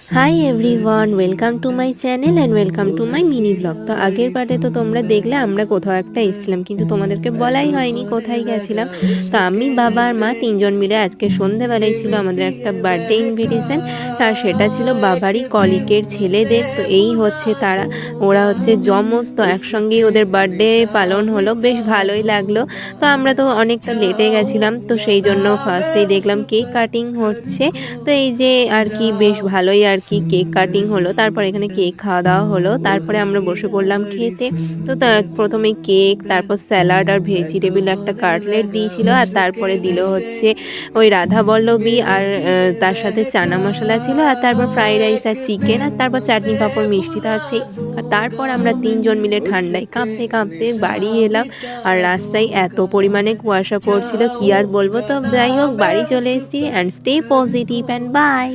Hi everyone, welcome to my channel and welcome to my mini blog. তো আগের পার্টে তো তোমরা দেখলে আমরা কোথাও একটা এসেছিলাম, কিন্তু তোমাদেরকে বলাই হয়নি কোথায় গেছিলাম। তো আমি, বাবা আর মা তিনজন মিলে আজকে সন্ধেবেলায় ছিল আমাদের একটা বার্থডে ইনভিটেশন। আর সেটা ছিল বাবারই কলিগের ছেলেদের। তো এই হচ্ছে তারা, ওরা হচ্ছে যমজ। তো একসঙ্গেই ওদের বার্থডে পালন হলো, বেশ ভালোই লাগলো। তো আমরা তো অনেকটা লেটে গেছিলাম, তো সেই জন্য ফার্স্টেই দেখলাম কেক কাটিং হচ্ছে। তো এই যে আর কি বেশ ভালোই আর কি কেক কাটিং হলো, তারপর এখানে কেক খাওয়া দাওয়া হলো, তারপরে আমরা বসে পড়লাম খেতে। তো প্রথমে কেক, তারপর স্যালাড আর ভেজিটেবিল একটা কাটলেট দিয়েছিল, আর তারপরে দিল হচ্ছে ওই রাধা বল্লভী, আর তার সাথে চানা মশলা ছিল, আর তারপর ফ্রাইড রাইস আর চিকেন, আর তারপর চাটনি পাঁপড় মিষ্টি তো আছেই। আর তারপর আমরা তিনজন মিলে ঠান্ডায় কাঁপতে কাঁপতে বাড়ি এলাম। আর রাস্তায় এত পরিমাণে কুয়াশা পড়ছিল কি আর বলবো। তো যাই হোক, বাড়ি চলে এসেছি। And stay positive and by.